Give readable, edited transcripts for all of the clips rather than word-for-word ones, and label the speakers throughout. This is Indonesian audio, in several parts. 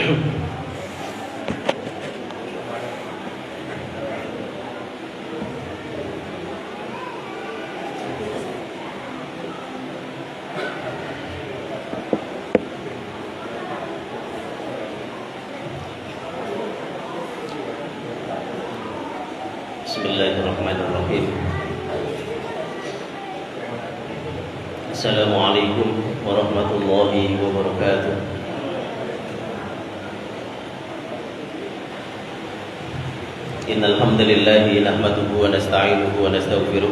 Speaker 1: Bismillahirrahmanirrahim. Assalamualaikum warahmatullahi wabarakatuh. Innal hamdalillah nahmaduhu wa nasta'inuhu wa nastaghfiruh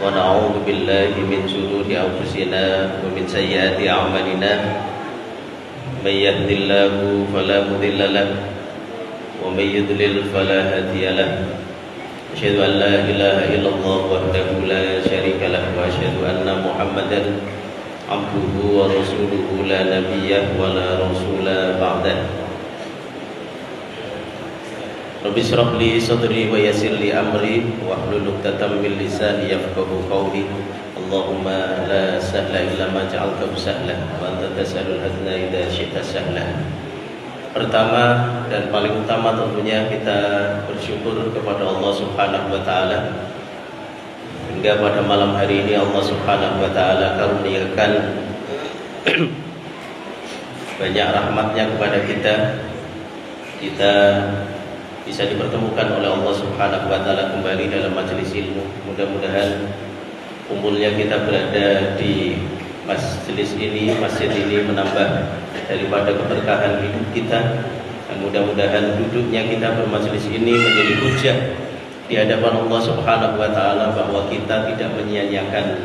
Speaker 1: wa na'udzu billahi min shururi anfusina wa min sayyiati a'malina. May yahdihillahu fala mudilla lahu wa may yudlil fala hadiya lahu. Asyhadu an la ilaha illallah wahdahu la syarika lahu wa asyhadu anna Muhammadan abduhu wa rasuluhu la nabiyya wa la rasula ba'dah. Rabbi shrah li sadri wa yassir li amri wahlul 'uqdatam min lisani yafqahu qawli. Allahumma la sahla illa ma ja'altahu sahlan wa anta tas'alul hazna idza syi'ta sahlan. Pertama dan paling utama tentunya kita bersyukur kepada Allah Subhanahu wa taala hingga pada malam hari ini Allah Subhanahu wa taala karuniakan banyak rahmatnya kepada kita. Kita bisa dipertemukan oleh Allah Subhanahu wa taala kembali dalam majelis ilmu. Mudah-mudahan kumpulnya kita berada di majelis ini, masjid ini menambah daripada keberkahan hidup kita, dan mudah-mudahan duduknya kita bermajelis ini menjadi hujah di hadapan Allah Subhanahu wa taala bahwa kita tidak menyia-nyiakan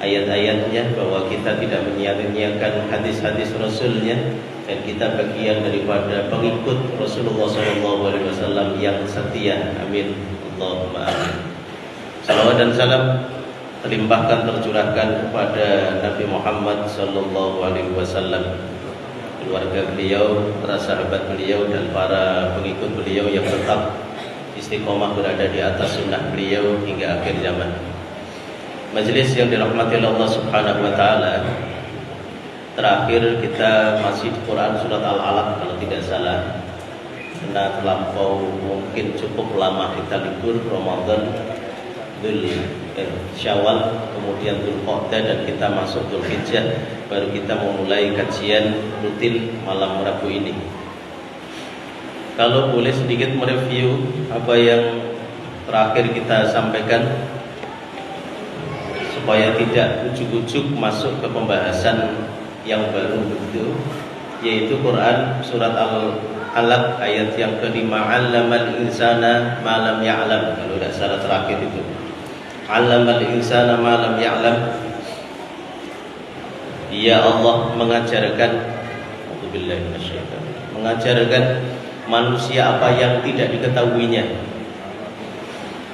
Speaker 1: ayat-ayatnya, bahwa kita tidak menyia-nyiakan hadis-hadis Rasulnya, dan kita bagian daripada pengikut Rasulullah SAW yang setia. Amin. Allahumma amin. Salawat dan salam terlimpahkan tercurahkan kepada Nabi Muhammad SAW, keluarga beliau, para sahabat beliau, dan para pengikut beliau yang tetap istiqomah berada di atas sunnah beliau hingga akhir zaman. Majelis yang dirahmati Allah Subhanahu wa taala, terakhir kita masih di Quran surat Al-Alaq kalau tidak salah, karena terlampau mungkin cukup lama kita libur Ramadan, Syawal, kemudian Dzulqa'dah, dan kita masuk Dzulhijjah, baru kita memulai kajian rutin malam Rabu ini. Kalau boleh sedikit mereview apa yang terakhir kita sampaikan supaya tidak ujuk-ujuk masuk ke pembahasan yang baru begitu, yaitu Quran surat Al-Alaq ayat yang kelima, 'allamal insana ma lam ya'lam. Kalau tidak salah terakhir itu 'allamal insana ma lam ya'lam. Ya Allah mengajarkan manusia apa yang tidak diketahuinya.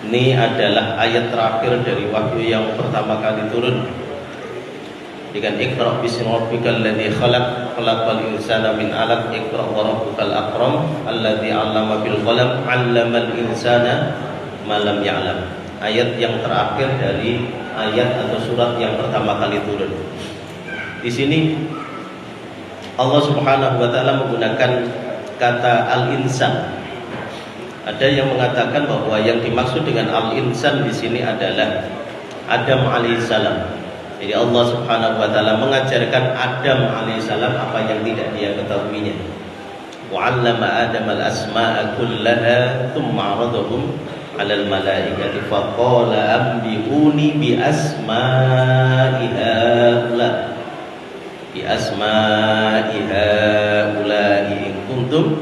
Speaker 1: Ini adalah ayat terakhir dari wahyu yang pertama kali turun dengan Iqra' bismi rabbikal ladzi khalaq, khalaqal insana min 'alaq, Iqra' wa rabbukal akram, alladzi 'allama bil qalam, 'allamal insana ma lam ya'lam. Ayat yang terakhir dari ayat atau surat yang pertama kali turun. Di sini Allah Subhanahu wa taala menggunakan kata al-insan. Ada yang mengatakan bahwa yang dimaksud dengan al-insan di sini adalah Adam alaihissalam. Jadi Allah Subhanahu wa taala mengajarkan Adam alaihissalam apa yang tidak dia ketahuinya. Wa 'allama Adam al-asma'a kullaha tsumma 'aradahum 'alal malaikati faqala anbi'uni bi asma'i haula in kuntum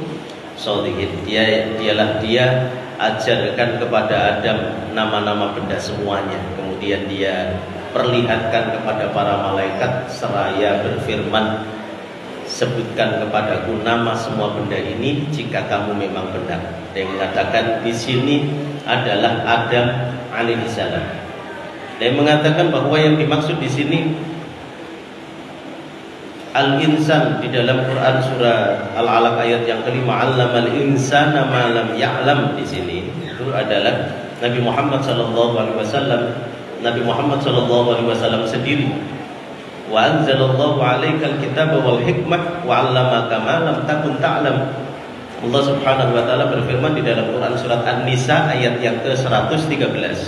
Speaker 1: shodiqin. Dialah dia ajarkan kepada Adam nama-nama benda semuanya. Kemudian dia perlihatkan kepada para malaikat seraya berfirman, sebutkan kepadaku nama semua benda ini jika kamu memang benar. Dia mengatakan di sini adalah Adam alaihissalam. Dia mengatakan bahwa yang dimaksud di sini al-insan di dalam Quran surah Al-Alaq ayat yang kelima, 'allamal insana ma lam ya'lam. Di sini itu adalah Nabi Muhammad sallallahu alaihi wasallam. Nabi Muhammad sallallahu alaihi wasallam sendiri Wa anzalallahu 'alaikal kitaba wal hikmah wa 'allamaka ma lam takun ta'lam. Allah Subhanahu wa taala berfirman di dalam Quran surat An-Nisa ayat yang ke-113.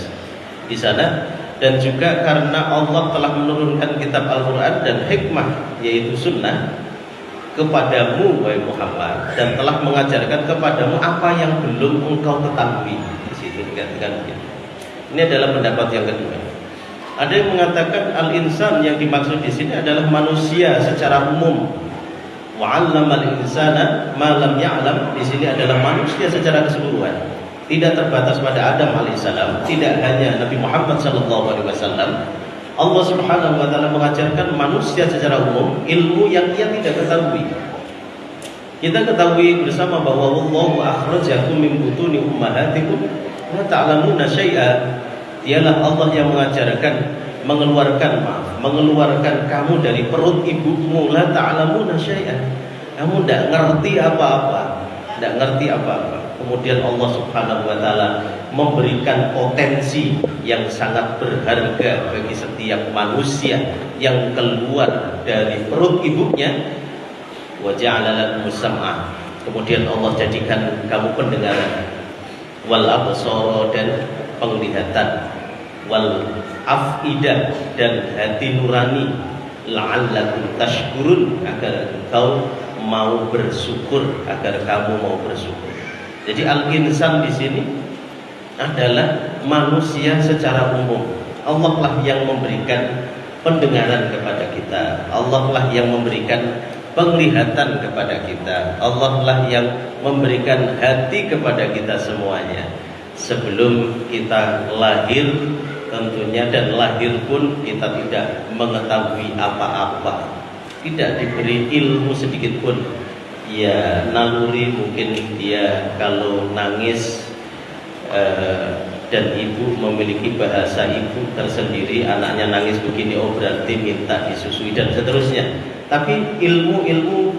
Speaker 1: Di sana, dan juga karena Allah telah menurunkan kitab Al-Quran dan hikmah yaitu sunnah kepadamu wahai Muhammad, dan telah mengajarkan kepadamu apa yang belum engkau ketahui. Di situ dikatakan begitu. Ini adalah pendapat yang kedua. Ada yang mengatakan al-insan yang dimaksud di sini adalah manusia secara umum. Wa 'allamal insana ma lam ya'lam, di sini adalah manusia secara keseluruhan. Tidak terbatas pada Adam alaihissalam, tidak hanya Nabi Muhammad sallallahu alaihi wasallam. Allah Subhanahu wa taala mengajarkan manusia secara umum ilmu yang ia tidak ketahui. Kita ketahui bersama bahwa wallahu akhrajakum min butuni ummahatikum la ta'lamuna syai'a. Dialah Allah yang mengeluarkan kamu dari perut ibumu, la ta'lamuna syai'a. Kamu tidak ngerti apa-apa, Kemudian Allah Subhanahu wa taala memberikan potensi yang sangat berharga bagi setiap manusia yang keluar dari perut ibunya. Wa ja'ala lakum sam'a, kemudian Allah jadikan kamu pendengaran, wal absara, dan penglihatan, wal afidah, dan hati nurani, la'allakum tashkurun, agar engkau mau bersyukur, Jadi al-insan di sini adalah manusia secara umum. Allah lah yang memberikan pendengaran kepada kita, Allah lah yang memberikan penglihatan kepada kita, Allah lah yang memberikan hati kepada kita semuanya. Sebelum kita lahir tentunya, dan lahir pun kita tidak mengetahui apa-apa, tidak diberi ilmu sedikit pun. Ya naluri mungkin dia kalau nangis dan ibu memiliki bahasa ibu tersendiri, anaknya nangis begini, oh berarti minta disusui dan seterusnya. Tapi ilmu-ilmu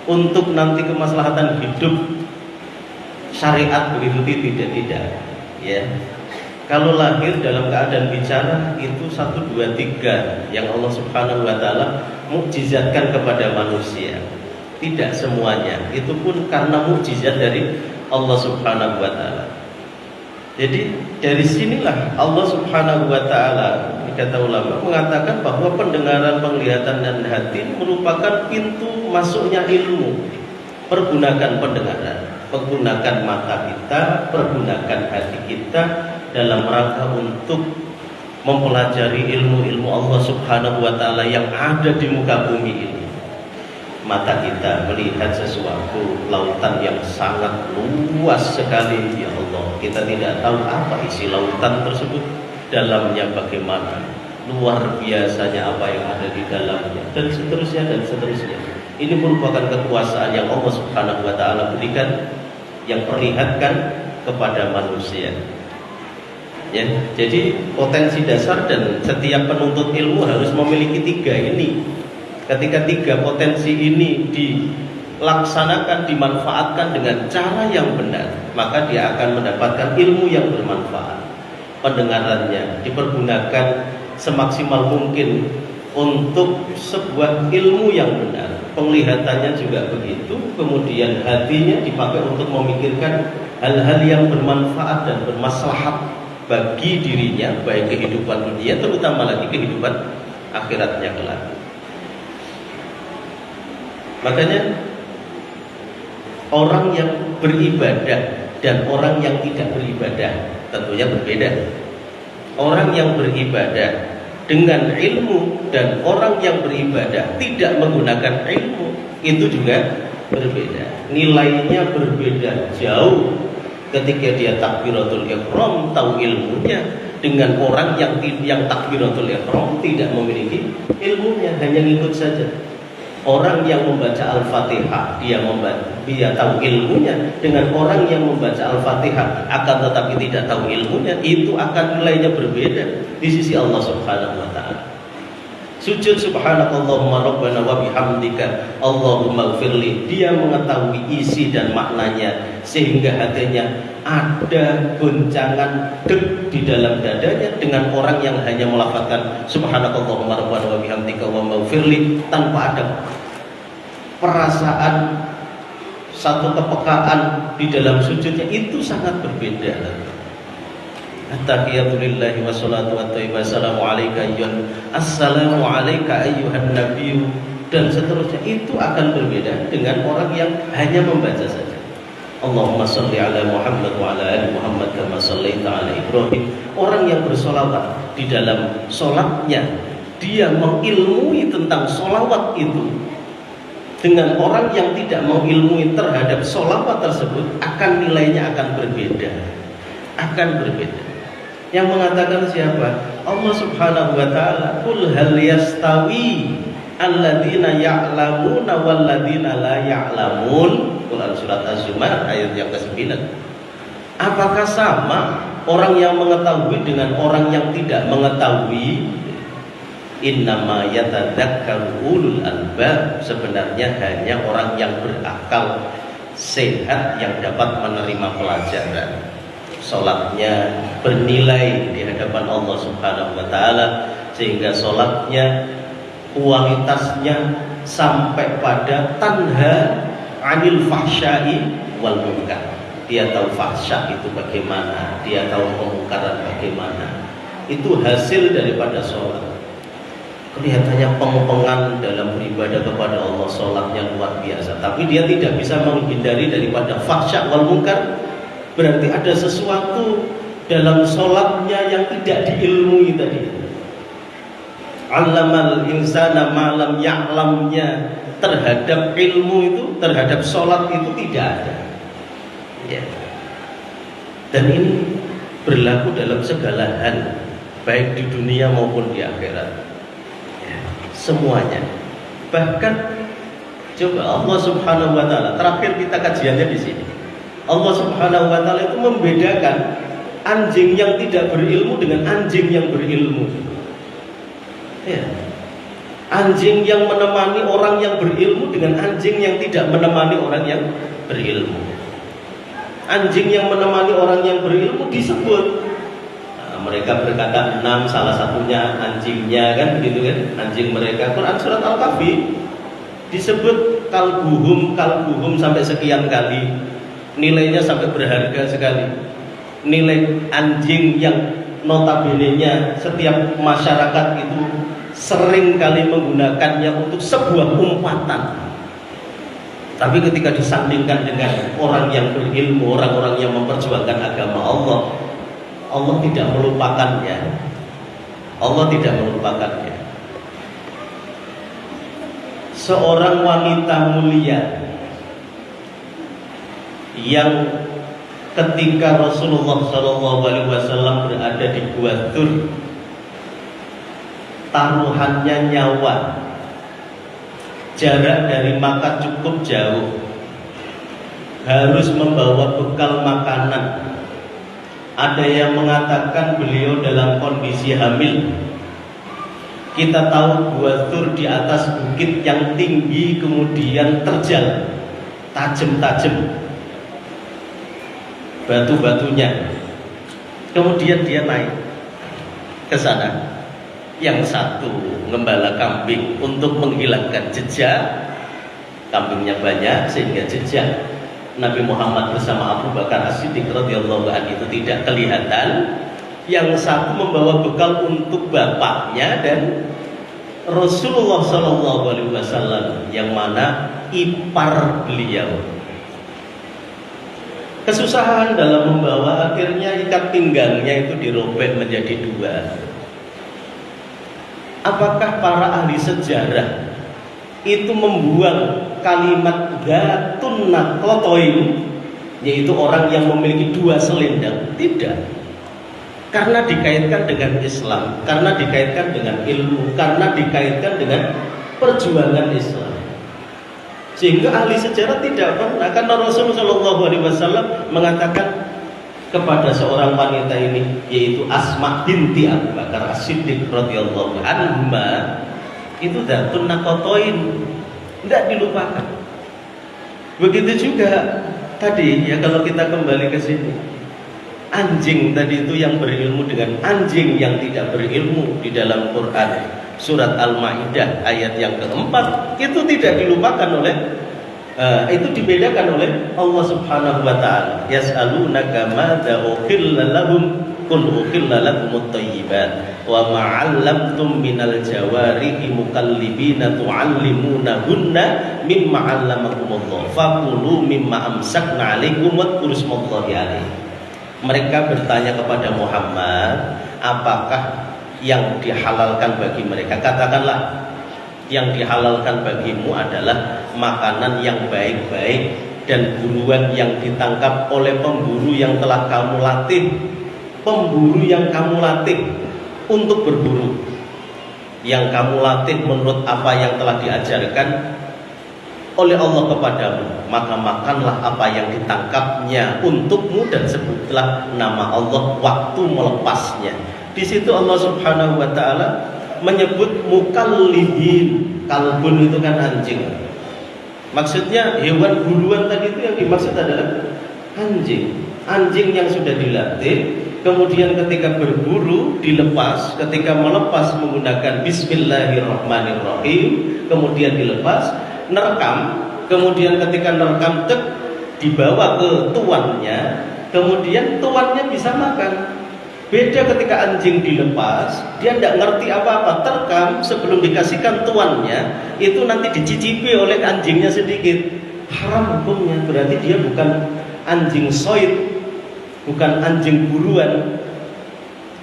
Speaker 1: untuk nanti kemaslahatan hidup syariat begitu tidak. Ya, kalau lahir dalam keadaan bicara itu 1, 2, 3 yang Allah Subhanahu wa taala mukjizatkan kepada manusia. Tidak semuanya, itu pun karena mukjizat dari Allah Subhanahu wa taala. Jadi dari sinilah Allah Subhanahu wa taala, kata ulama, mengatakan bahwa pendengaran, penglihatan, dan hati merupakan pintu masuknya ilmu. Pergunakan pendengaran, pergunakan mata kita, pergunakan hati kita dalam rangka untuk mempelajari ilmu-ilmu Allah Subhanahu wa taala yang ada di muka bumi ini. Mata kita melihat sesuatu, lautan yang sangat luas sekali, ya Allah, kita tidak tahu apa isi lautan tersebut, dalamnya bagaimana, luar biasanya apa yang ada di dalamnya, dan seterusnya. Ini merupakan kekuasaan yang Allah Subhanahu wa taala berikan, yang perlihatkan kepada manusia. Ya, jadi potensi dasar dan setiap penuntut ilmu harus memiliki 3 ini. Ketika 3 potensi ini dilaksanakan, dimanfaatkan dengan cara yang benar, maka dia akan mendapatkan ilmu yang bermanfaat. Pendengarannya dipergunakan semaksimal mungkin untuk sebuah ilmu yang benar. Penglihatannya juga begitu. Kemudian hatinya dipakai untuk memikirkan hal-hal yang bermanfaat dan bermaslahat bagi dirinya, baik kehidupan dunia, terutama lagi kehidupan akhiratnya kelak. Makanya orang yang beribadah dan orang yang tidak beribadah tentunya berbeda. Orang yang beribadah dengan ilmu dan orang yang beribadah tidak menggunakan ilmu itu juga berbeda. Nilainya berbeda jauh ketika dia takbiratul ihram tahu ilmunya, dengan orang yang takbiratul ihram tidak memiliki ilmunya, hanya ngikut saja. Orang yang membaca Al-Fatihah dia tahu ilmunya, dengan orang yang membaca Al-Fatihah akan tetapi tidak tahu ilmunya, itu akan nilainya berbeda di sisi Allah Subhanahu wa taala. Sujud subhanakallahumma rabbana wa bihamdika Allahumma ighfirli, dia mengetahui isi dan maknanya sehingga hatinya ada goncangan deg di dalam dadanya dengan orang yang hanya melafazkan subhanakallahumma rabbana wa bihamdika wa maghfirli tanpa ada perasaan satu kepekaan di dalam sujudnya, itu sangat berbeda. At-tahiyatulillahi wassalatu wattayyiba assalamu alayka ayyuhan nabiyyu dan seterusnya, itu akan berbeda dengan orang yang hanya membaca saja. Allahumma sholli ala Muhammad wa ala ali Muhammad kama shallaita ala Ibrahim. Orang yang bersolawat di dalam solatnya, dia mengilmui tentang solawat itu, dengan orang yang tidak mengilmui terhadap solawat tersebut, akan nilainya akan berbeda. Akan berbeda. Yang mengatakan siapa? Allah subhanahu wa ta'ala. Qul hal yastawi alladzina ya'lamuna walladzina la ya'lamun. Quran surat Az-Zumar ayat yang ke-9. Apakah sama orang yang mengetahui dengan orang yang tidak mengetahui? Innama yatadzakkaru ulul albab. Sebenarnya hanya orang yang berakal sehat yang dapat menerima pelajaran. Salatnya bernilai di hadapan Allah subhanahu wa ta'ala, sehingga salatnya kualitasnya sampai pada tanha anil fahsyai wal munkar. Dia tahu fahsya itu bagaimana, dia tahu kemungkaran bagaimana. Itu hasil daripada sholat. Kelihatannya peng-pengan dalam beribadah kepada Allah, sholatnya luar biasa, tapi dia tidak bisa menghindari daripada fahsya wal munkar. Berarti ada sesuatu dalam sholatnya yang tidak diilmui tadi. Allamal insana ma'lam ya'lamnya terhadap ilmu itu, terhadap sholat itu tidak ada ya. Dan ini berlaku dalam segala hal, baik di dunia maupun di akhirat ya, semuanya. Bahkan coba Allah subhanahu wa ta'ala, terakhir kita kajiannya di sini, Allah subhanahu wa ta'ala itu membedakan anjing yang tidak berilmu dengan anjing yang berilmu ya. Anjing yang menemani orang yang berilmu dengan anjing yang tidak menemani orang yang berilmu. Anjing yang menemani orang yang berilmu disebut, mereka berkata 6, salah satunya anjingnya, kan begitu kan, anjing mereka. Quran surat Al-Kahfi disebut kalbuhum sampai sekian kali, nilainya sampai berharga sekali. Nilai anjing yang notabene-nya setiap masyarakat itu sering kali menggunakannya untuk sebuah umpatan. Tapi ketika disandingkan dengan orang yang berilmu, orang-orang yang memperjuangkan agama Allah, Allah tidak melupakannya. Allah tidak melupakannya. Seorang wanita mulia yang ketika Rasulullah SAW berada di Gua Tur, taruhannya nyawa, jarak dari Makkah cukup jauh, harus membawa bekal makanan. Ada yang mengatakan beliau dalam kondisi hamil. Kita tahu Gua Tur di atas bukit yang tinggi, kemudian terjal, tajam-tajam batu-batunya. Kemudian dia naik ke sana. Yang satu ngembala kambing untuk menghilangkan jejak, kambingnya banyak sehingga jejak Nabi Muhammad bersama Abu Bakar As-Siddiq radhiyallahu anhu itu tidak kelihatan. Yang satu membawa bekal untuk bapaknya dan Rasulullah SAW, yang mana ipar beliau. Kesusahan dalam membawa, akhirnya ikat pinggangnya itu dirobek menjadi 2. Apakah para ahli sejarah itu membuang kalimat gatun nakotoin, yaitu orang yang memiliki 2 selendang? Tidak. Karena dikaitkan dengan Islam, karena dikaitkan dengan ilmu, karena dikaitkan dengan perjuangan Islam. Sehingga ahli sejarah tidak pernah, karena Rasulullah SAW mengatakan kepada seorang wanita ini, yaitu Asma binti Abu Bakar As-Siddiq radhiyallahu anha, itu datun nakotoin, tidak dilupakan. Begitu juga tadi ya, kalau kita kembali ke sini, anjing tadi itu yang berilmu dengan anjing yang tidak berilmu di dalam Quran surat Al-Maidah ayat yang keempat itu tidak dilupakan oleh itu dibedakan oleh Allah Subhanahu wa taala. Yas'alunaka madza ukhilla lahum qul ukhilla lakumut thayyibat wa ma 'allamtum minal jawarihi mukallibina tu'allimunahunna mimma 'allamakumullah fakulu mimma amsakna 'alaikum wadhkuru smallahi 'alaihi. Mereka bertanya kepada Muhammad, apakah yang dihalalkan bagi mereka? Katakanlah, yang dihalalkan bagimu adalah makanan yang baik-baik dan buruan yang ditangkap oleh pemburu yang telah kamu latih. Pemburu yang kamu latih untuk berburu, yang kamu latih menurut apa yang telah diajarkan oleh Allah kepadamu, maka makanlah apa yang ditangkapnya untukmu dan sebutlah nama Allah waktu melepasnya. Di situ Allah Subhanahu wa taala menyebut mukallibin. Kalbun itu kan anjing. Maksudnya hewan buruan tadi itu yang dimaksud adalah anjing. Anjing yang sudah dilatih, kemudian ketika berburu dilepas, ketika melepas menggunakan bismillahirrahmanirrahim, kemudian dilepas, nerekam, kemudian ketika nerekam dibawa ke tuannya, kemudian tuannya bisa makan. Beda ketika anjing dilepas, dia tidak ngerti apa-apa, terekam sebelum dikasihkan tuannya, itu nanti dicicipi oleh anjingnya sedikit. Haram hukumnya, berarti dia bukan anjing soid, bukan anjing buruan.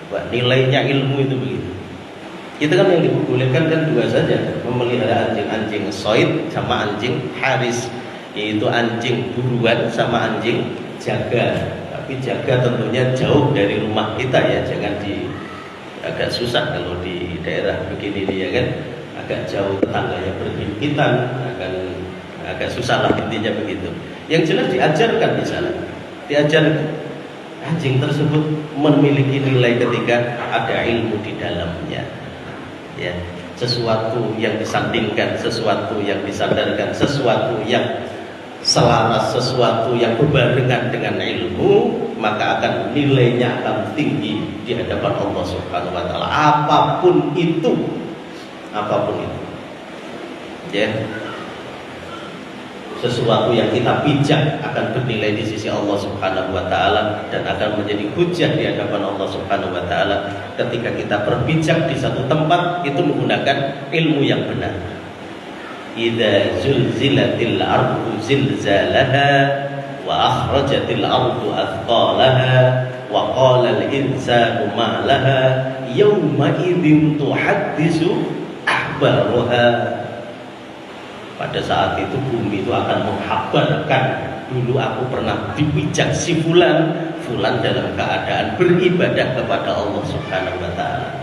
Speaker 1: Wah, nilainya ilmu itu begitu. Itu kan yang dibolehkan kan dua saja, memelihara anjing-anjing soid sama anjing haris, yaitu anjing buruan sama anjing jaga. Tapi jaga tentunya jauh dari rumah kita ya, jangan agak susah kalau di daerah begini ya kan, agak jauh, tetangganya berhimpitan, akan agak susah lah intinya begitu. Yang jelas diajarkan di sana, diajarkan anjing tersebut memiliki nilai ketika ada ilmu di dalamnya. Ya, sesuatu yang disandingkan, sesuatu yang disandarkan, sesuatu yang selaras, sesuatu yang berbarengan dengan ilmu, maka akan nilainya akan tinggi di hadapan Allah Subhanahu wa taala. Apapun itu. Ya. Sesuatu yang kita pijak akan bernilai di sisi Allah Subhanahu wa taala dan akan menjadi hujah di hadapan Allah Subhanahu wa taala ketika kita berpijak di satu tempat itu menggunakan ilmu yang benar. Idza zulzilatil ardu zilzalaha wa akhrajatil ardu athqalaha wa qala al insanu ma laha yawma idzin tuhaddisu akhbaraha. Pada saat itu bumi itu akan menghabarkan, dulu aku pernah dipijak si fulan dalam keadaan beribadah kepada Allah Subhanahu wa taala.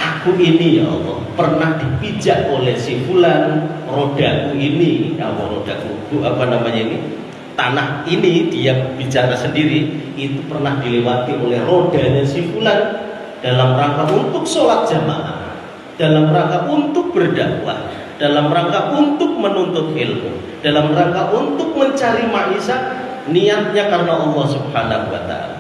Speaker 1: Aku ini ya Allah pernah dipijak oleh si fulan, rodaku ini, tanah ini, dia bicara sendiri, itu pernah dilewati oleh rodanya si fulan dalam rangka untuk sholat jamaah, dalam rangka untuk berdakwah, dalam rangka untuk menuntut ilmu, dalam rangka untuk mencari maisha, niatnya karena Allah Subhanahu wa taala.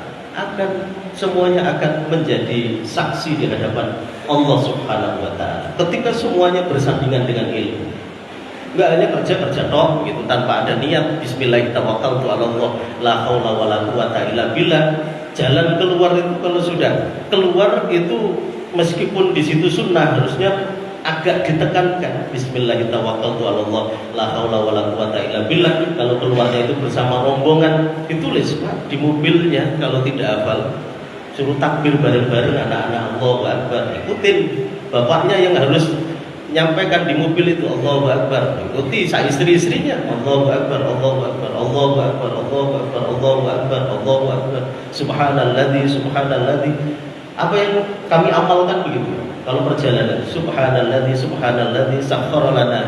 Speaker 1: Semuanya akan menjadi saksi di hadapan Allah Subhanahu wa taala. Ketika semuanya bersandingan dengan ilmu. Enggak hanya kerja tok gitu tanpa ada niat bismillahirrahmanirrahim, la haula wala quwata illa billah. Jalan keluar itu kalau sudah keluar itu meskipun di situ sunnah harusnya agak ditekankan bismillahirrahmanirrahim, la haula wala quwata illa billah. Kalau keluarnya itu bersama rombongan ditulis Pak di mobilnya, kalau tidak hafal suruh takbir bareng-bareng anak-anak, Allahu Akbar, ikutin bapaknya yang harus nyampaikan di mobil itu Allahu Akbar, ikuti istri-istrinya Allahu Akbar, Allahu Akbar, Allahu Akbar, Allahu Akbar, Allahu Akbar, Allahu Akbar, subhanalladzi subhanalladzi. Apa yang kami amalkan begitu kalau perjalanan, subhanalladzi subhanalladzi sakhkhara lana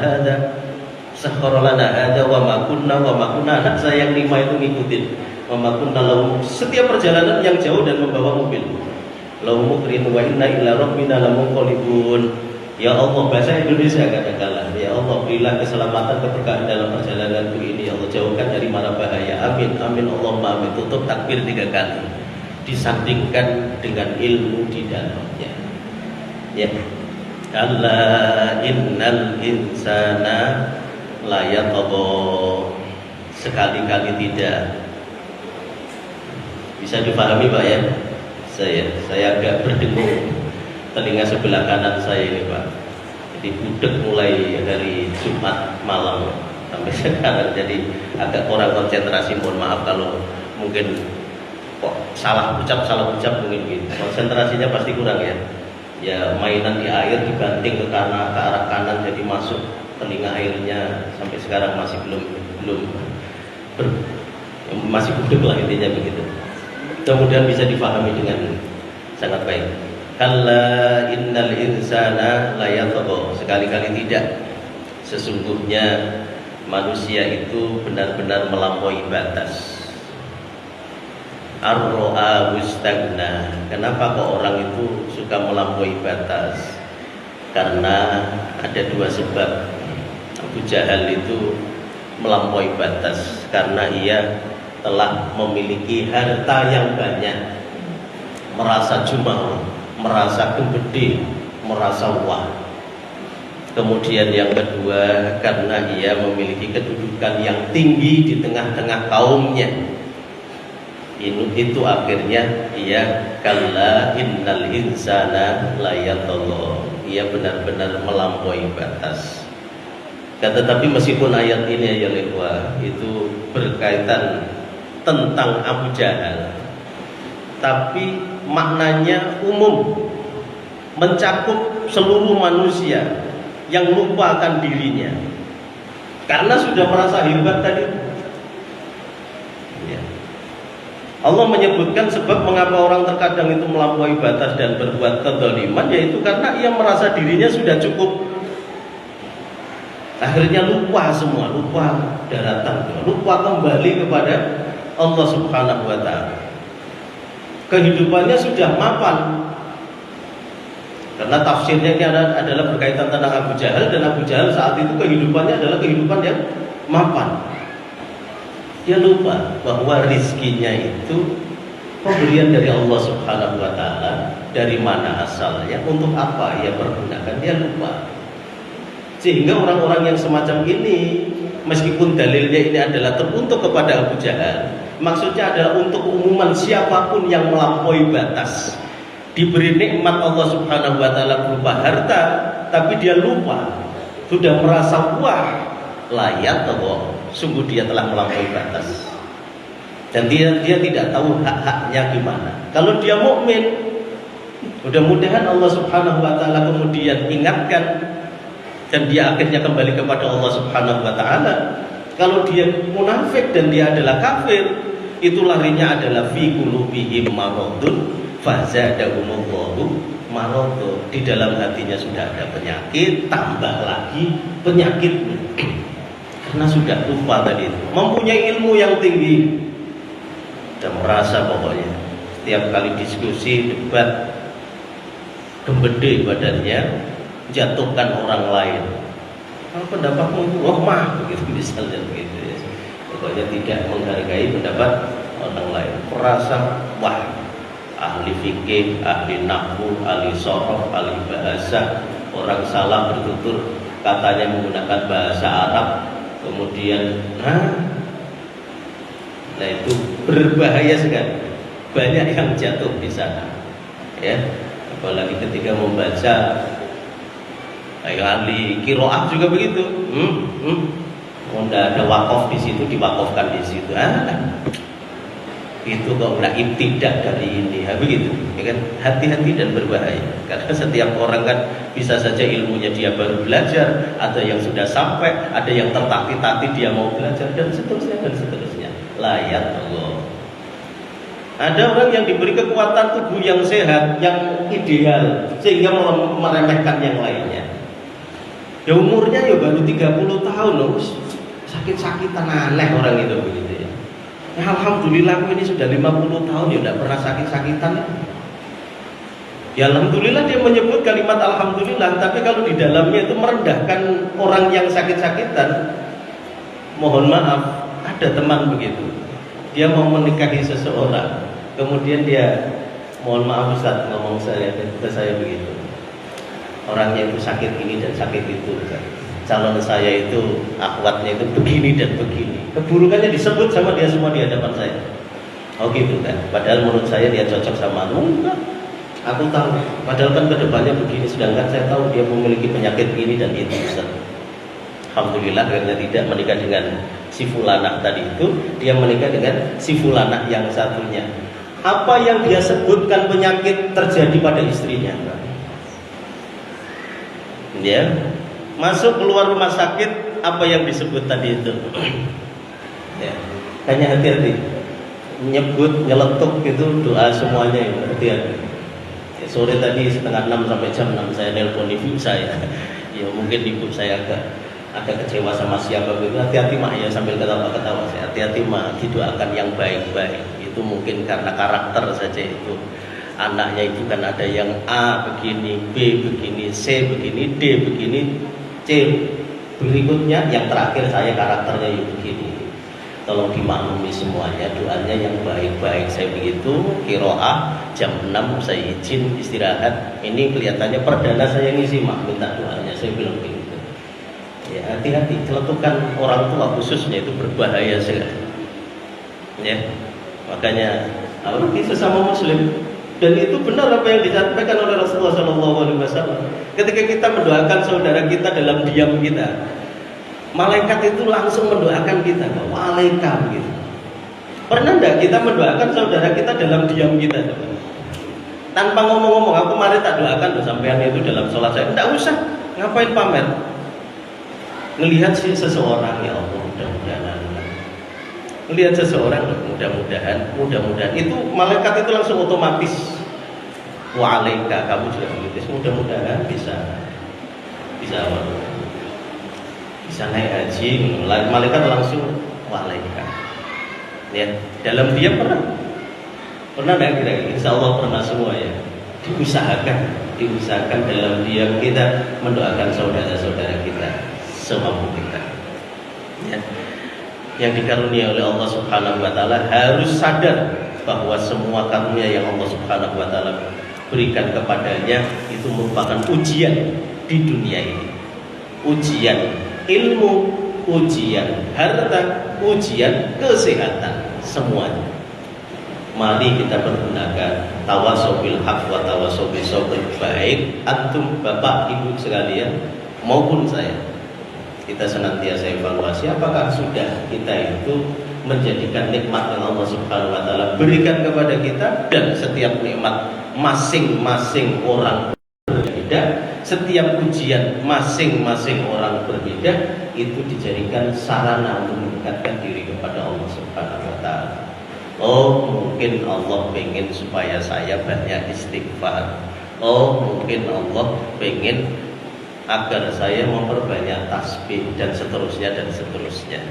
Speaker 1: hada wa ma kunna anak saya yang 5 itu ngikutin wa ma kunna lahu, setiap perjalanan yang jauh dan membawa mobil lahu mukrin wa inna ila rabbina lamunqalibun. Ya Allah, bahasa Indonesia katakanlah, ya Allah berilah keselamatan keberkahan dalam perjalananku ini, ya Allah jauhkan dari mara bahaya, amin amin Allahumma amin. Tutup takbir 3 kali. disandingkan dengan ilmu di dalamnya. Ya. Kalla innal insana la yatgha. Sekali-kali tidak. Bisa dipahami Pak ya? Saya agak berdengung telinga sebelah kanan saya ini Pak. Jadi budek mulai dari Jumat malam sampai sekarang, jadi agak kurang konsentrasi. Mohon maaf kalau mungkin kok salah ucap mungkin gitu. Konsentrasinya pasti kurang ya. Ya mainan di air dibanting ke arah kanan, jadi masuk telinga airnya sampai sekarang masih masih budek lah intinya begitu. Mudah-mudahan bisa difahami dengan sangat baik. Kalla innal insana la yatgha. Sekali-kali tidak. Sesungguhnya manusia itu benar-benar melampaui batas. Ar-ra'a wastagna. Kenapa kok orang itu suka melampaui batas? Karena ada dua sebab. Abu Jahal itu melampaui batas karena ia telah memiliki harta yang banyak, merasa jumawa, merasa gembedi, merasa wah. Kemudian yang kedua, karena ia memiliki kedudukan yang tinggi di tengah-tengah kaumnya. Itu akhirnya ia kalla innal insana la yatgha. Ia benar-benar melampaui batas. Tetapi meskipun ayat ini ya lewat itu berkaitan tentang Abu Jahal, tapi maknanya umum, mencakup seluruh manusia yang lupa akan dirinya karena sudah merasa hebat tadi ya. Allah menyebutkan sebab mengapa orang terkadang itu melampaui batas dan berbuat kezaliman, yaitu karena ia merasa dirinya sudah cukup. Akhirnya lupa semua, lupa daratan, lupa kembali kepada Allah Subhanahu wa ta'ala. Kehidupannya sudah mapan. Karena tafsirnya ini adalah berkaitan tentang Abu Jahal, dan Abu Jahal saat itu kehidupannya adalah kehidupan yang mapan. Dia lupa bahwa rizkinya itu pemberian dari Allah Subhanahu wa ta'ala. Dari mana asalnya, untuk apa ia pergunakan, dia lupa. Sehingga orang-orang yang semacam ini, meskipun dalilnya ini adalah teruntuk kepada Abu Jahal, maksudnya adalah untuk umuman siapapun yang melampaui batas, diberi nikmat Allah Subhanahu wa ta'ala berupa harta, tapi dia lupa, sudah merasa wah, layak atau sungguh dia telah melampaui batas, dan dia tidak tahu hak-haknya gimana. Kalau dia mukmin, mudah-mudahan Allah Subhanahu wa ta'ala kemudian ingatkan dan dia akhirnya kembali kepada Allah Subhanahu wa ta'ala. Kalau dia munafik dan dia adalah kafir, itu larinya adalah fi qulubihim maradun fazadahumullahu maradun. Di dalam hatinya sudah ada penyakit, tambah lagi penyakit karena sudah lupa tadi itu. Mempunyai ilmu yang tinggi dan merasa pokoknya setiap kali diskusi, debat, gembede badannya, jatuhkan orang lain. Kalau pendapatmu itu lemah begitu misalnya begitu ya. Pokoknya tidak menghargai pendapat orang lain. Merasa wah, ahli fikih, ahli nahwu, ahli sorof, ahli bahasa. Orang salah bertutur katanya menggunakan bahasa Arab, kemudian nah itu berbahaya sekali. Banyak yang jatuh di sana. Ya, apalagi ketika membaca. Ahli kiroah juga begitu. Tidak ada wakaf di situ, diwakafkan di situ. Itu kok udah ibtidak dari ini, begitu. Ya kan? Hati-hati dan berbahaya. Karena setiap orang kan bisa saja ilmunya dia baru belajar, ada yang sudah sampai, ada yang tertatih-tatih dia mau belajar, dan seterusnya dan seterusnya. Layak Allah. Ada orang yang diberi kekuatan tubuh yang sehat, yang ideal, sehingga meremehkan yang lainnya. Ya umurnya ya baru 30 tahun loh, sakit-sakitan aneh orang itu begitu ya. Ya alhamdulillah aku ini sudah 50 tahun ya tidak pernah sakit-sakitan. Ya alhamdulillah dia menyebut kalimat alhamdulillah, tapi kalau di dalamnya itu merendahkan orang yang sakit-sakitan, mohon maaf, ada teman begitu. Dia mau menikahi seseorang, Kemudian dia, mohon maaf Ustaz, ngomong ke saya begitu. Orangnya itu sakit ini dan sakit itu, Ustaz. Calon saya itu akhwatnya itu begini dan begini. Keburukannya disebut sama dia semua di hadapan saya. Oh gitu kan. Padahal menurut saya dia cocok sama aku. Enggak. Aku tahu. Padahal kan kedepannya begini. Sedangkan saya tahu dia memiliki penyakit ini dan itu, Ustaz. Alhamdulillah akhirnya tidak menikah dengan si fulanah tadi itu. Dia menikah dengan si fulanah yang satunya. Apa yang dia sebutkan penyakit terjadi pada istrinya, ya, masuk keluar rumah sakit, apa yang disebut tadi itu, ya, hanya hati-hati, nyebut, nyeletuk gitu, doa semuanya ya, hati-hati. Ya, sore tadi setengah 6 sampai jam 6 saya nelpon ibu saya, ya mungkin ibu saya agak kecewa sama siapa gitu, hati-hati mak ya, sambil ketawa-ketawa saya, hati-hati mak, didoakan yang baik-baik. Itu mungkin karena karakter saja itu. Anaknya itu kan ada yang A begini, B begini, C begini, D begini, C berikutnya, yang terakhir saya karakternya ya begini. Tolong dimaklumi semuanya, doanya yang baik-baik. Saya begitu, kiroah jam 6 saya izin istirahat. Ini kelihatannya perdana saya ngisi mak, minta doanya. Saya bilang begitu. Ya hati-hati, celetukan orang tua khususnya itu berbahaya sekali. Ya. Makanya apalagi sesama muslim, dan itu benar apa yang disampaikan oleh Rasulullah SAW. Ketika kita mendoakan saudara kita dalam diam kita, malaikat itu langsung mendoakan kita, waalaikum gitu. Pernah enggak kita mendoakan saudara kita dalam diam kita, tanpa ngomong-ngomong? Aku kemarin tak doakan loh sampean itu dalam sholat saya. Enggak usah, ngapain pamer? Ngelihat si seseorang, ya Allah, mudah-mudahan. Melihat seseorang, mudah-mudahan itu malaikat itu langsung otomatis wa'alaika, kamu juga begitu, mudah-mudahan bisa naik haji. Malaikat langsung wa'alaika. Ya, dalam dia pernah enggak kira-kira? Insya Allah pernah semua ya. Diusahakan dalam diam kita mendoakan saudara-saudara kita semampu kita. Ya. Yang dikaruniai oleh Allah Subhanahu wa taala harus sadar bahwa semua karunia yang Allah Subhanahu wa taala berikan kepadanya itu merupakan ujian di dunia ini. Ujian ilmu, ujian harta, ujian kesehatan, semuanya. Mari kita pergunakan tawasau bil haq wa tawasau bis sabr, baik antum Bapak Ibu sekalian maupun saya. Kita senantiasa evaluasi apakah sudah kita itu menjadikan nikmat yang Allah Subhanahu wa taala berikan kepada kita, dan setiap nikmat masing-masing orang berbeda, setiap ujian masing-masing orang berbeda, itu dijadikan sarana untuk mendekatkan diri kepada Allah Subhanahu wa taala. Oh, mungkin Allah pengen supaya saya banyak istighfar. Oh, mungkin Allah pengen agar saya memperbanyak tasbih dan seterusnya.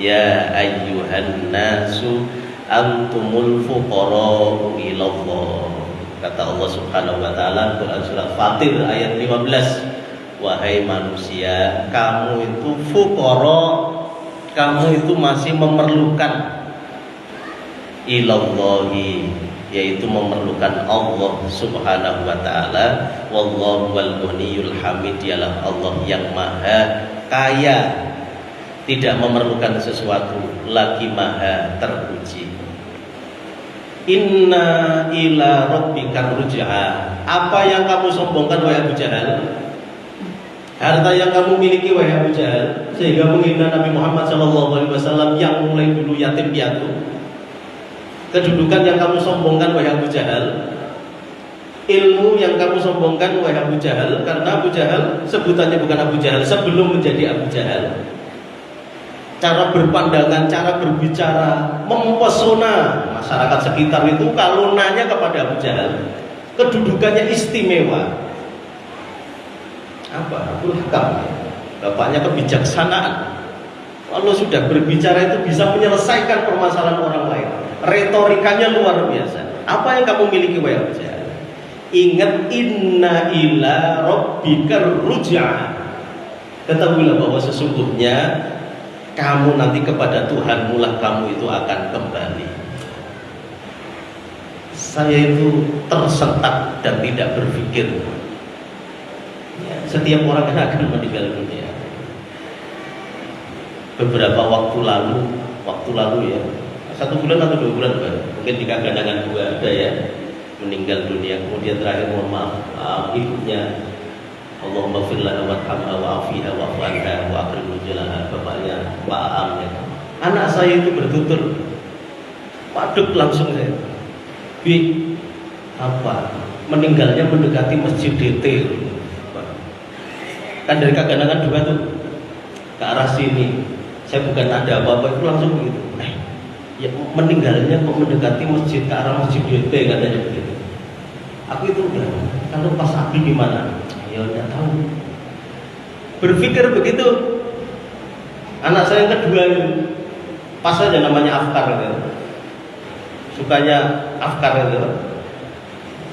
Speaker 1: Ya ayyuhan nasu antumul fuqara'u ilallah. Kata Allah Subhanahu wa taala Quran surat Fatir ayat 15. Wahai manusia, kamu itu fuqara, kamu itu masih memerlukan ilallahi, yaitu memerlukan Allah Subhanahu wa taala. Wallahu wal ghaniyul hamid, dialah Allah yang maha kaya, tidak memerlukan sesuatu, lagi maha terpuji. Inna ila rabbika ruj'a. Apa yang kamu sombongkan wahai Abu Jahal? Harta yang kamu miliki wahai Abu Jahal, sehingga menghina Nabi Muhammad SAW yang mulai dulu yatim piatu. Kedudukan yang kamu sombongkan wahai Abu Jahal, ilmu yang kamu sombongkan wahai Abu Jahal, karena Abu Jahal sebutannya bukan Abu Jahal sebelum menjadi Abu Jahal. Cara berpandangan, cara berbicara mempesona masyarakat sekitar itu. Kalau nanya kepada Abu Jahal, kedudukannya istimewa. Apa? Abul Hakam, bapaknya kebijaksanaan. Kalau sudah berbicara itu bisa menyelesaikan permasalahan orang lain. Retorikanya luar biasa. Apa yang kamu miliki wahai Abu Jahal? Ingat, inna ila rabbikar ruj'a. Ketahuilah bahwa sesungguhnya kamu nanti kepada Tuhanmu lah kamu itu akan kembali. saya itu tersentak dan tidak berpikir. Ya, setiap orang kan akan meninggal dunia. Beberapa waktu lalu ya, 1 bulan atau 2 bulan baru, mungkin di Kagandangan 2 ada ya, meninggal dunia. Kemudian terakhir mohon maaf, ibunya Allahumma fir lana warhamha wa'afiha wa'fu anha wa akrim nuzulaha, bapaknya Pak Aam ya. Anak saya itu bertutur, waduh langsung saya, apa meninggalnya mendekati Masjid DT, kan dari Kagandangan 2 tuh ke arah sini. Saya bukan ada apa-apa, itu langsung begitu. Ya meninggalnya kok mendekati masjid, ke arah Masjid DT katanya begitu. Aku itu udah, kalau pas api gimana? Ya udah tahu. Berpikir begitu. Anak saya yang kedua itu, pas aja namanya Afkar gitu. Sukanya Afkar itu.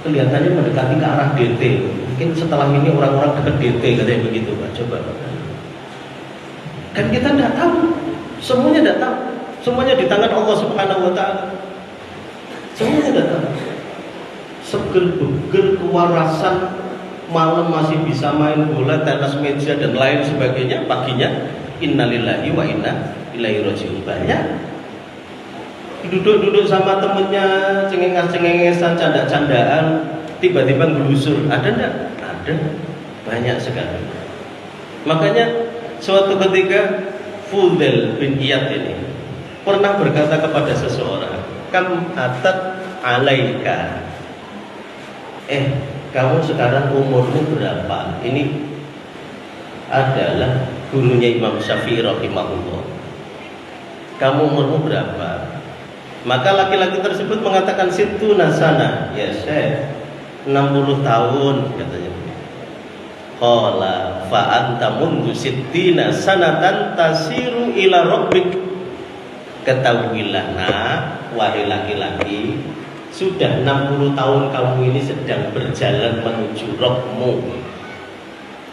Speaker 1: Kelihatannya mendekati ke arah DT. Mungkin setelah ini orang-orang dekat DT katanya begitu, Pak. Coba. Kan kita tidak tahu, semuanya tidak tahu, semuanya di tangan Allah Subhanahu Wa Taala, semuanya tidak tahu. Seger-beger kewarasan, malam masih bisa main bola, tenis meja dan lain sebagainya, paginya innalillahi wa inna ilaihi rajiun. Banyak duduk-duduk sama temennya, cengenges-cengengesan, canda-candaan, tiba-tiba gelusur. Ada enggak? Ada, banyak sekali. Makanya suatu ketika Fudail bin Iyad ini pernah berkata kepada seseorang, kam atat alaika, kamu sekarang umurmu berapa? Ini adalah gurunya Imam Syafi'i rahimahullah. Kamu umurmu berapa? Maka laki-laki tersebut mengatakan situ nasana, ya Syekh 60 tahun katanya. Qala fa anta mundu sittina sanatan tasiru ila rabbik. Ketahuilah nak, wahai laki-laki, sudah 60 tahun kamu ini sedang berjalan menuju Rabbmu.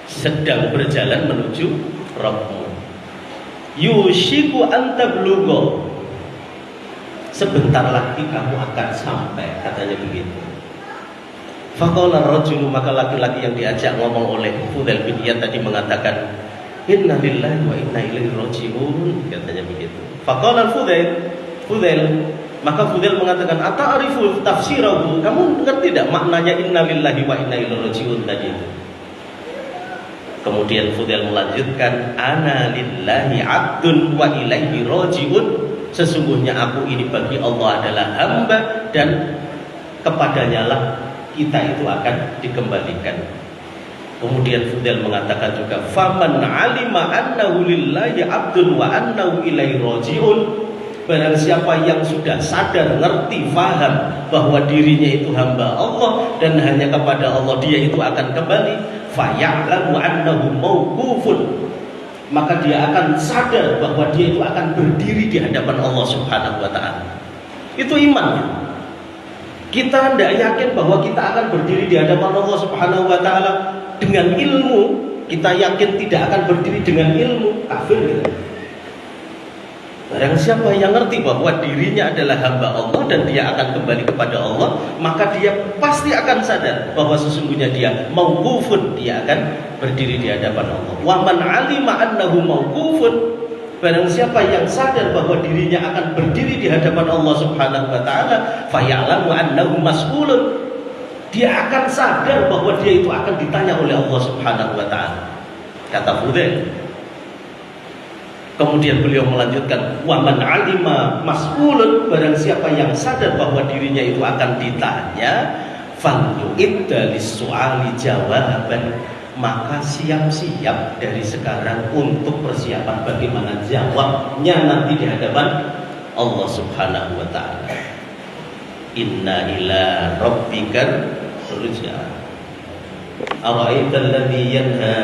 Speaker 1: Sedang berjalan menuju Rabbmu. Yushiku an tablugha. Sebentar lagi kamu akan sampai, katanya begitu. Faqala rajulu, maka laki-laki yang diajak ngomong oleh Fudail bin Iyad tadi mengatakan, inna lillahi wa inna ilaihi raji'un, katanya begitu. Faqala Fudail, maka Fudail mengatakan, ata'rifu tafsirahu, kamu ngerti tidak maknanya inna lillahi wa inna ilaihi raji'un tadi itu? Kemudian Fudail melanjutkan, ana lillahi 'abdun wa ilaihi raji'un, sesungguhnya aku ini bagi Allah adalah hamba dan kepadanya lah kita itu akan dikembalikan. Kemudian Fudail mengatakan juga, faman 'alima annahu lillahi 'abdun wa annahu ilaihi raji'un, barang siapa yang sudah sadar, ngerti, faham bahwa dirinya itu hamba Allah dan hanya kepada Allah dia itu akan kembali, fa ya'lamu annahu mauqufun, maka dia akan sadar bahwa dia itu akan berdiri di hadapan Allah Subhanahu wa taala. Itu imannya. Kita tidak yakin bahwa kita akan berdiri di hadapan Allah Subhanahu wa taala dengan ilmu, kita yakin tidak akan berdiri dengan ilmu, kafir gitu. Barang siapa yang ngerti bahwa dirinya adalah hamba Allah dan dia akan kembali kepada Allah, maka dia pasti akan sadar bahwa sesungguhnya dia mauqufun, dia akan berdiri di hadapan Allah. Wa man 'alima annahu mauqufun, barang siapa yang sadar bahwa dirinya akan berdiri di hadapan Allah Subhanahu wa taala, fa ya'lamu annahu mas'ulun, dia akan sadar bahwa dia itu akan ditanya oleh Allah Subhanahu wa taala. Kata Fudail. Kemudian beliau melanjutkan, wa man 'alima mas'ulun, barang siapa yang sadar bahwa dirinya itu akan ditanya, falyu'idda lis-su'ali jawaban, maka siap-siap dari sekarang untuk persiapan bagaimana jawabnya nanti di hadapan Allah Subhanahu wa taala. Inna ila rabbika ruj'a. Ara'aital ladzi yanha.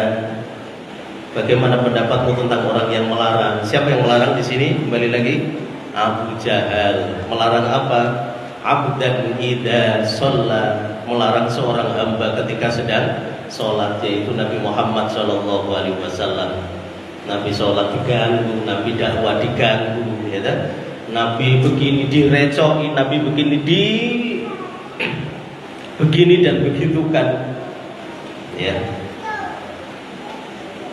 Speaker 1: Bagaimana pendapatmu tentang orang yang melarang? Siapa yang melarang di sini? Kembali lagi, Abu Jahal. Melarang apa? Abdan idza shalla, melarang seorang hamba ketika sedang sholat, yaitu Nabi Muhammad SAW. Nabi sholat diganggu, Nabi dakwah diganggu, ya kan? Nabi begini direcoki, Nabi begini begini dan begitu kan, ya,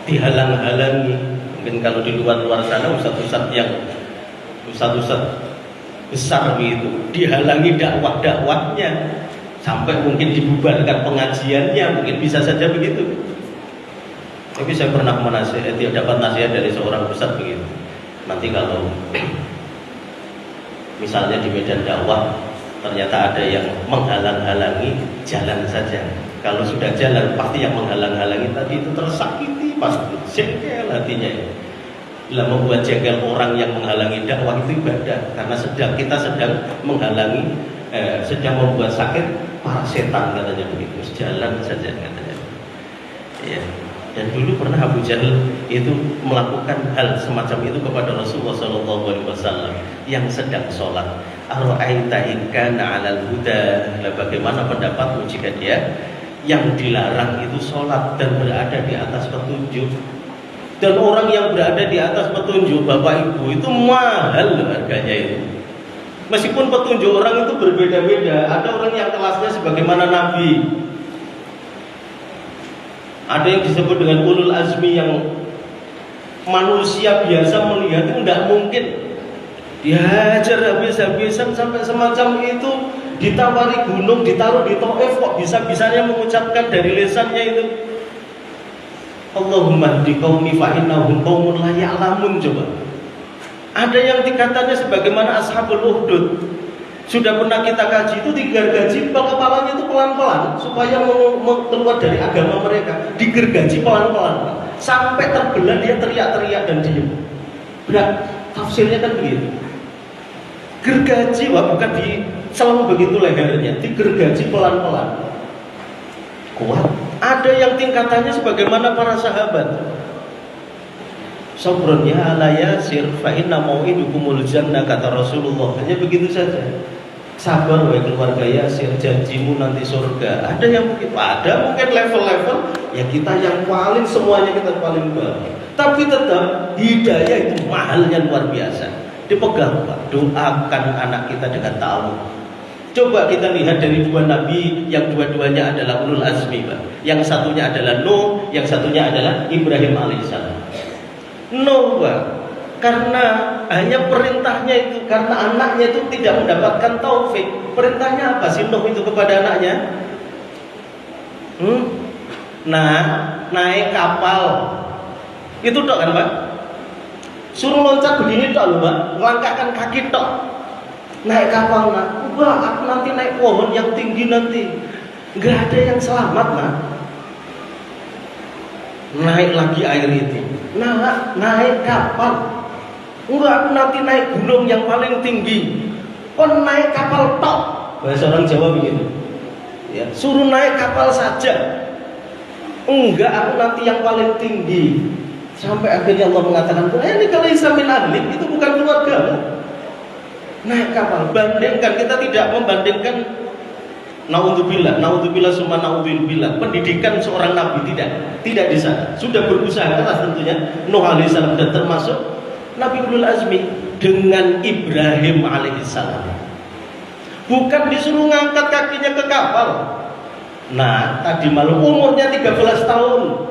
Speaker 1: dihalang-halangi. Mungkin kalau di luar sana ustadz-ustadz besar begitu, dihalangi dakwahnya sampai mungkin dibubarkan pengajiannya, mungkin bisa saja begitu. Tapi saya pernah dapat nasihat dari seorang ustadz begitu. Nanti kalau misalnya di medan dakwah ternyata ada yang menghalang-halangi, jalan saja. Kalau sudah jalan, pasti yang menghalang-halangi tadi itu tersakiti, pasti jengkel hatinya. Lah membuat jengkel orang yang menghalangi dakwah itu ibadah, karena kita sedang menghalangi, sedang membuat sakit para setan, katanya begitu. Jalan saja katanya. Ya. Dan dulu pernah Abu Jahal itu melakukan hal semacam itu kepada Rasulullah SAW yang sedang sholat. Ara'aita in kana 'alal huda, bagaimana pendapatmu jika dia yang dilarang itu sholat dan berada di atas petunjuk? Dan orang yang berada di atas petunjuk, Bapak Ibu, itu mahal harganya itu. Meskipun petunjuk orang itu berbeda-beda, ada orang yang kelasnya sebagaimana Nabi, ada yang disebut dengan ulul azmi yang manusia biasa melihat itu tidak mungkin, dihajar habis-habisan sampai semacam itu, ditawari gunung, ditaruh di Taif, kok bisa-bisanya mengucapkan dari lisannya itu Allahumma hdi qaumi fa innahum qaumun la ya'lamun. Coba, ada yang tingkatannya sebagaimana ashabul Uhdud, sudah pernah kita kaji, itu digergaji kepalanya itu pelan-pelan supaya keluar dari agama mereka, digergaji pelan-pelan sampai terbelah, dia teriak-teriak dan diam. Berat, tafsirnya kan begitu. Gergaji, bukan diselam begitu lehernya, digergaji pelan-pelan. Kuat. Ada yang tingkatannya sebagaimana para sahabat. Sabrun ya ala yasir fa inna mau'idukumul jannah, kata Rasulullah. Hanya begitu saja. Sabar wahai keluarga Yasir, janjimu nanti surga. Ada yang begitu, ada mungkin level-level, ya kita yang paling, semuanya kita paling bawah. Tapi tetap hidayah itu mahalnya luar biasa. Dipegang Pak, doakan anak kita dengan ta'awun. Coba kita lihat dari dua nabi yang dua-duanya adalah ulul azmi, Pak. Yang satunya adalah Nuh, yang satunya adalah Ibrahim alaihissalam. Nuh, Pak, karena hanya perintahnya itu, karena anaknya itu tidak mendapatkan taufik. Perintahnya apa sih Nuh itu kepada anaknya? Nah, naik kapal. Itu tok kan, Pak? Suruh loncat begini tok loh, Pak. Melangkahkan kaki tok. Naik kapal, nak. Wah, aku nanti naik pohon yang tinggi nanti. Enggak ada yang selamat, nak. Naik lagi air itu. Nah, naik kapal. Enggak, aku nanti naik gunung yang paling tinggi. Kon naik kapal tok. Bahasa orang Jawa begitu. Ya, suruh naik kapal saja. Enggak, aku nanti yang paling tinggi. Sampai akhirnya Allah mengatakan, ini kalau isamin ahli, itu bukan keluargamu. Naik kapal. Bandingkan, kita tidak membandingkan. Naudzubillah summa naudzubillah. Pendidikan seorang nabi tidak di sana. Sudah berusaha keras tentunya Nuh alaihissalam, dan termasuk Nabi ulul azmi dengan Ibrahim alaihissalam. Bukan disuruh ngangkat kakinya ke kapal. Nah, tadi malam umurnya 13 tahun.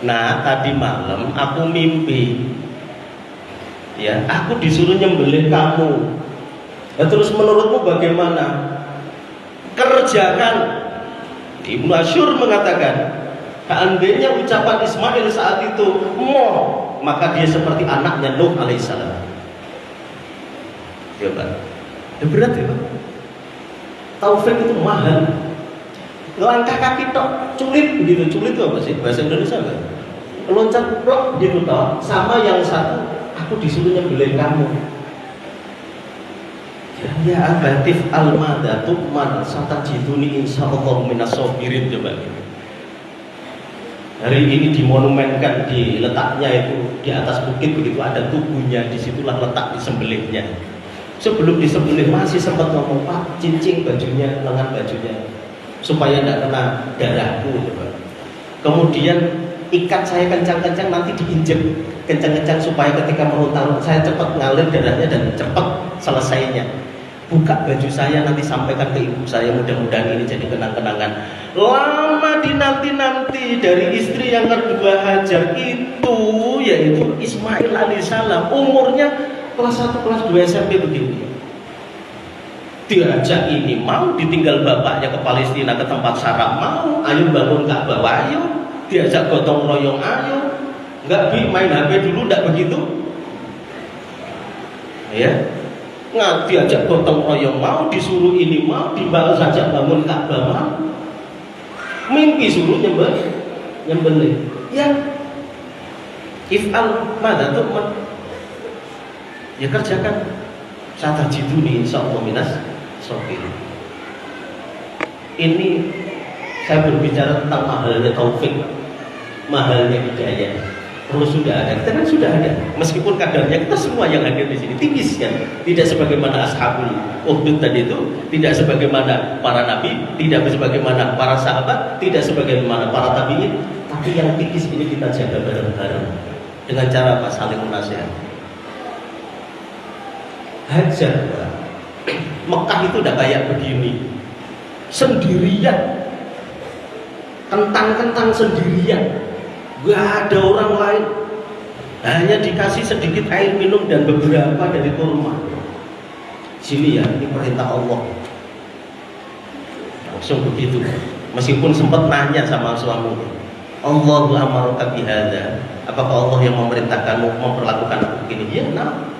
Speaker 1: Nah, tadi malam aku mimpi. Ya, aku disuruh nyembelih kamu. Ya, terus menurutmu bagaimana? Kerjakan. Ibnu Asyur mengatakan, seandainya ucapan Ismail saat itu maka dia seperti anaknya Nuh alaihissalam. Ya, Pak. Berat ya, Pak. Taufik itu mahal. Langkah kaki tok, culit begitu. Culit itu apa sih? Bahasa Indonesia enggak? Loncat plok gitu tok. Sama yang satu, aku disuruh nyembelih kamu. Ya abatif al-mada tukman satajiduni insyaallah minas sabirin. Coba. Hari ini dimonumenkan, di letaknya itu di atas bukit begitu, ada tubuhnya, disitulah letak disembelihnya. Sebelum disembelih masih sempat ngomong, Pak, cincin bajunya, lengan bajunya, supaya tidak kena darahku. Coba. Kemudian ikat saya kencang-kencang, nanti diinjek kencang-kencang supaya ketika mau taruh saya cepat ngalir darahnya dan cepat selesainya. buka baju saya, nanti sampaikan ke ibu saya, mudah-mudahan ini jadi kenang-kenangan. Lama dinanti-nanti dari istri yang kedua Hajar itu, yaitu Ismail alaihissalam, umurnya kelas 1, kelas 2 SMP begini. Diajak ini mau, ditinggal bapaknya ke Palestina, ke tempat Sarah mau, ayo bangun Ka'bah, ayo, diajak gotong royong, ayo, enggak main HP dulu, enggak begitu, ya, nggak diajak gotong royong mau, disuruh ini mau, dibalas saja bangun Ka'bah mau, mimpi suruh nyembelih, ya, if'al mada tuh, ya kerjakan, satajiduni insyaallah minas shakirin. Ini saya berbicara tentang mahalnya taufik, mahalnya hidayah. Kalau sudah ada, kita kan sudah ada. Meskipun kadarnya kita semua yang hadir di sini tipis kan, tidak sebagaimana ashabul Uhdud tadi itu, tidak sebagaimana para nabi, tidak sebagaimana para sahabat, tidak sebagaimana para tabi'in, tapi yang tipis ini kita jaga bareng-bareng. Dengan cara apa? Saling menasihati. Hajar Mekah itu udah kayak begini, sendirian, kentang-kentang sendirian, gak ada orang lain, hanya dikasih sedikit air minum dan beberapa dari kurma. Sini ya, ini perintah Allah. Langsung begitu. Meskipun sempat nanya sama suaminya, Allahu amaruka bihadza, apakah Allah yang memerintahkanmu memperlakukan aku begini? Ya, nah.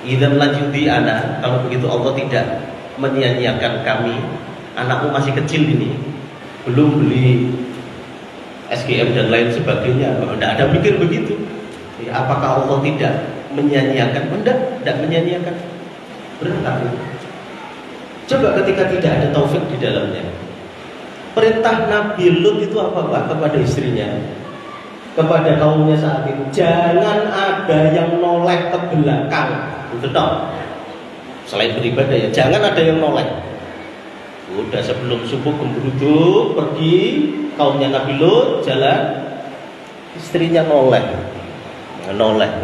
Speaker 1: Idzan lanjuti anak, kalau begitu Allah tidak menyia-nyiakan kami. Anakmu masih kecil ini, belum beli SGM dan lain sebagainya. Tidak ada pikir begitu. Ya, apakah Allah tidak menyia-nyiakan? Tidak menyia-nyiakan. Berangkat. Coba ketika tidak ada taufik di dalamnya. Perintah Nabi Lut itu apa Pak? Kepada istrinya, kepada kaumnya saat itu, jangan ada yang noleh ke belakang. Itu dong. Selain beribadah ya, jangan ada yang noleh. Udah sebelum subuh gembruduk pergi, kaumnya Nabi Lut jalan, istrinya noleh,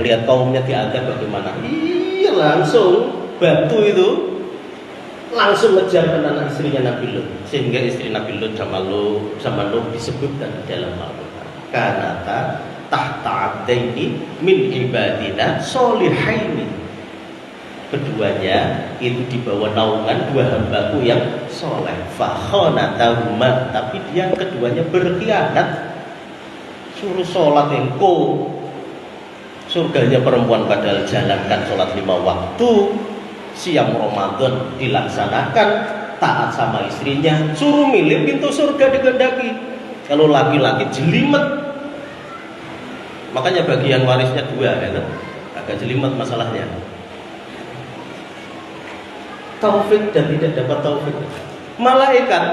Speaker 1: lihat kaumnya diadab bagaimana. Iya, langsung batu itu langsung ngejar ke anak istrinya Nabi Lut, sehingga istri Nabi Lut sama Nuh disebutkan di dalam Al-Quran. Kanata tahta abdaini min ibadina solihaini. Keduanya itu di bawah naungan dua hambaku yang soleh. Fakhonatahuma, tapi dia keduanya berkhianat. Suruh sholat engko, surganya perempuan padahal jalankan sholat 5 waktu, siang Ramadan dilaksanakan, taat sama istrinya, suruh milih pintu surga dikehendaki. Kalau laki-laki jelimet, makanya bagian warisnya 2 gitu. Agak jelimet masalahnya. Taufik dan tidak dapat taufik. Malaikat,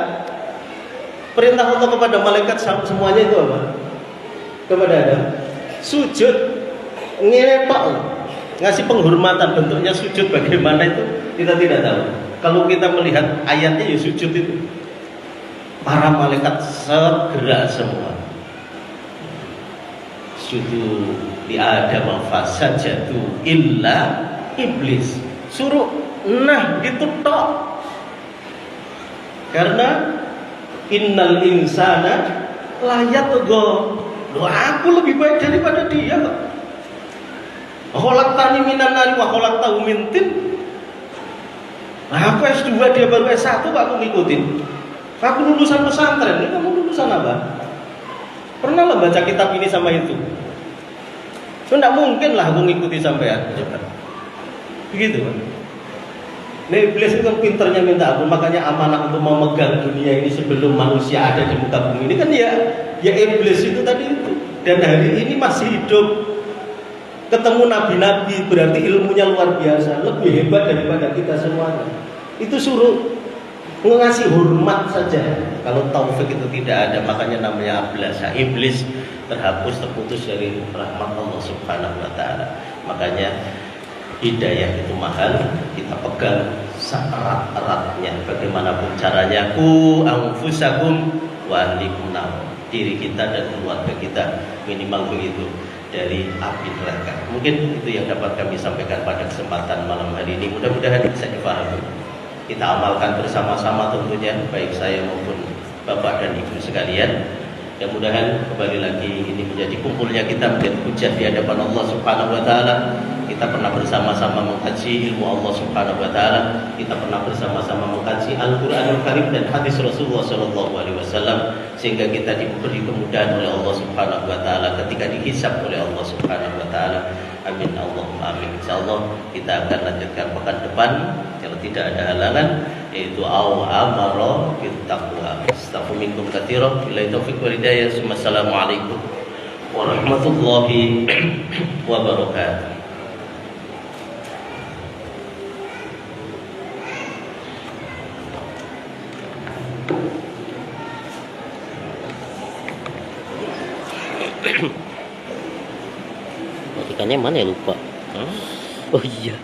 Speaker 1: perintah Allah kepada malaikat semuanya itu apa? Kepada Adam, sujud, ngetok, ngasih penghormatan, bentuknya sujud bagaimana itu kita tidak tahu. Kalau kita melihat ayatnya ya sujud itu, para malaikat segera semua sujud di Adam fasajadu illa iblis, suruh nah gitu tok. Karena innal insana layat go, aku lebih baik daripada dia kok. Khalaqtani minan nari wa khalaqtahu min tin. Aku S2 dia baru S1 kok aku ngikutin. Aku lulusan pesantren, ini kamu lulusan apa? Pernah lah baca kitab ini sama itu. Itu enggak mungkin lah aku ngikuti sampean. Begitu kan? Nah, iblis itu kan pinternya minta ampun, makanya amanah untuk memegang dunia ini sebelum manusia ada di muka bumi ini kan ya iblis itu tadi itu. Dan hari ini masih hidup, ketemu nabi-nabi, berarti ilmunya luar biasa, lebih hebat daripada kita semuanya. Itu suruh ngasih hormat saja. Kalau taufik itu tidak ada, makanya namanya ablasa, iblis terhapus, terputus dari rahmat Allah Subhanahu wa taala. Makanya hidayah itu mahal, kita pegang seerat-eratnya. Bagaimanapun caranya, ku anfusakum wa ahlikum nar, diri kita dan keluarga kita minimal begitu dari api neraka. Mungkin itu yang dapat kami sampaikan pada kesempatan malam hari ini. Mudah-mudahan bisa dipahami. Kita amalkan bersama-sama tentunya, baik saya maupun Bapak dan Ibu sekalian. Yang mudahan kembali lagi ini menjadi kumpulnya kita menjadi hujah di hadapan Allah Subhanahu wa taala. Kita pernah bersama-sama mengkaji ilmu Allah Subhanahu wa taala. Kita pernah bersama-sama mengkaji Al-Qur'anul Karim dan hadis Rasulullah sallallahu alaihi wasallam, sehingga kita diberi kemudahan oleh Allah Subhanahu wa taala ketika dihisab oleh Allah Subhanahu wa taala. Amin Allahumma amin. Insyaallah kita akan lanjutkan pekan depan kalau tidak ada halangan, yaitu amara bit taqwa. Astaghfirullahaladzim katsiran. Billahi taufiq wal hidayah. Assalamualaikum warahmatullahi wabarakatuh. Matikannya mana ya, lupa. Oh iya.